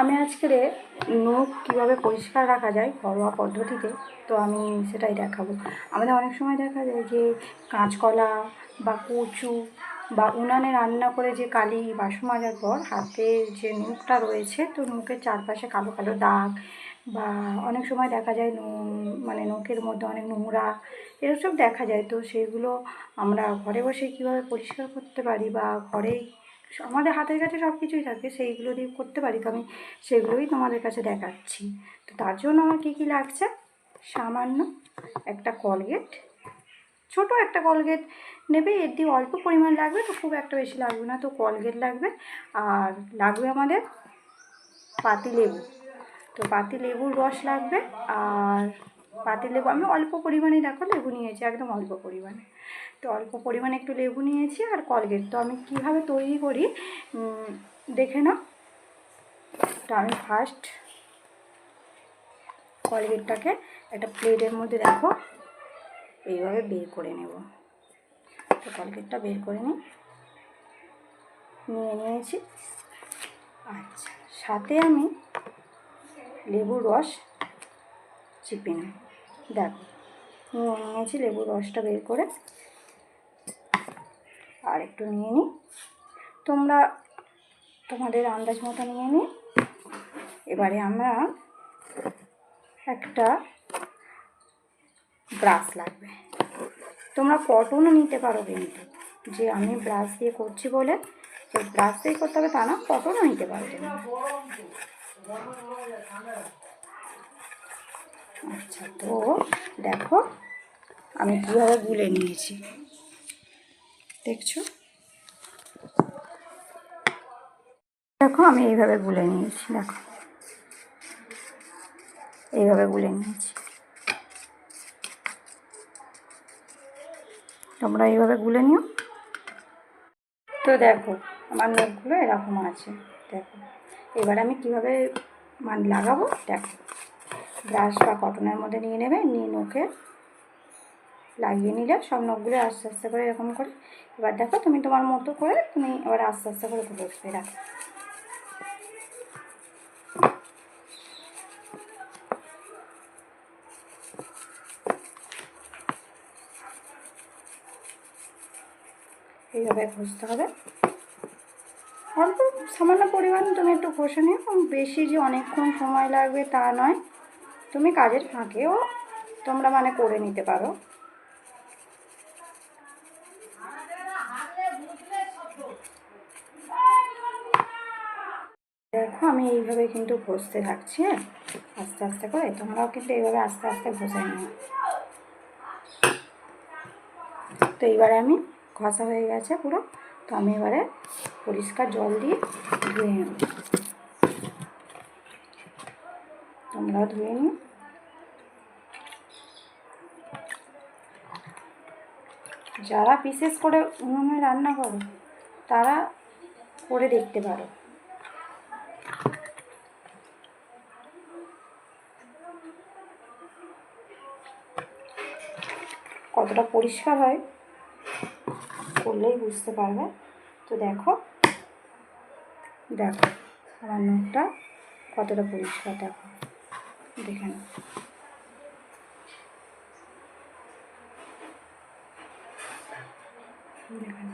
আমি আজকে নখ কীভাবে পরিষ্কার রাখা যায় ঘরোয়া পদ্ধতিতে, তো আমি সেটাই দেখাবো। আমাদের অনেক সময় দেখা যায় যে কাঁচকলা বা কচু বা উনানে রান্না করে যে কালি বাসন মাজার পর হাতের যে নখটা রয়েছে, তো নখের চারপাশে কালো কালো দাগ, বা অনেক সময় দেখা যায় মানে নখের মধ্যে অনেক নোংরা এরকম দেখা যায়। তো সেগুলো আমরা ঘরে বসে কীভাবে পরিষ্কার করতে পারি, বা ঘরেই আমাদের হাতের কাছে সব কিছুই থাকে, সেইগুলো দিয়ে করতে পারি। তো আমি সেগুলোই তোমাদের কাছে দেখাচ্ছি। তো তার জন্য আমার কী কী লাগছে, সামান্য একটা কলগেট, ছোট একটা কলগেট নেবে, এর দিয়ে অল্প পরিমাণ লাগবে, তো খুব একটা বেশি লাগবে না। তো কলগেট লাগবে, আর লাগবে আমাদের পাতিলেবু। তো পাতিলেবুর রস লাগবে, আর পাতিলেবু আমি অল্প পরিমাণে, দেখো লেবু নিয়েছি একদম অল্প পরিমাণে। তো অল্প পরিমাণে একটু লেবু নিয়েছি আর কলগেট। তো আমি কীভাবে তৈরি করি দেখে নাও। তো আমি ফার্স্ট কলগেটটাকে একটা প্লেটের মধ্যে দেখো এইভাবে বের করে নেব। তো কলগেটটা বের করে নিয়েছি। আচ্ছা, সাথে আমি লেবুর রস চিপে নিই। দেখো নিয়েছি লেবুর রসটা বের করে, আর একটু নিয়ে নিই। তোমরা তোমাদের আন্দাজ মতো নিয়ে নিই। এবারে আমরা একটা ব্রাশ লাগবে। তোমরা কটনও নিতে পারো, কিন্তু যে আমি ব্রাশ দিয়ে করছি বলে যে ব্রাশ দিয়ে করতে হবে তা না, কটনও নিতে পারো তোমরা। আচ্ছা, তো দেখো আমি কীভাবে গুলে নিয়েছি, দেখছো? দেখো আমি এইভাবে গুলে নিয়েছি, দেখো এইভাবে গুলে নিয়েছি। তোমরা এইভাবে গুলে নিও। তো দেখো আমার নখগুলো এরকম আছে, দেখো। এবার আমি কীভাবে লাগাবো, দেখো ব্রাশ বা কটনের মধ্যে নিয়ে নেবে, নিয়ে নখে লাগিয়ে নিলে সব নখগুলো আস্তে আস্তে করে এরকম করে। এবার দেখো তুমি তোমার মতো করে তুমি এবার আস্তে আস্তে করে বসবে, দেখো এইভাবে ঘষতে হবে। অল্প সামান্য পরিমাণ তুমি একটু ঘষে নিও, বেশি যে অনেকক্ষণ সময় লাগবে তা নয়, তুমি কাজের ফাঁকেও তোমরা করে নিতে পারো। দেখো আমি এইভাবে কিন্তু ঘষতে থাকছি, হ্যাঁ আস্তে আস্তে করে। তোমরাও কিন্তু এইভাবে আস্তে আস্তে ঘষে নিও। তো এইবারে আমি ঘষা হয়ে গেছে পুরো। তো আমি এবারে পরিষ্কার জল দিয়ে ধুয়ে নেব। তোমরাও ধুয়ে নিও। যারা বিশেষ করে উনুনে রান্না করো তারা করে দেখতে পারো। কতটা পরিষ্কার হয় করলেই বুঝতে পারবে। তো দেখো দেখো আমার নখটা কতটা পরিষ্কার, দেখো দেখে নাও। দেখেন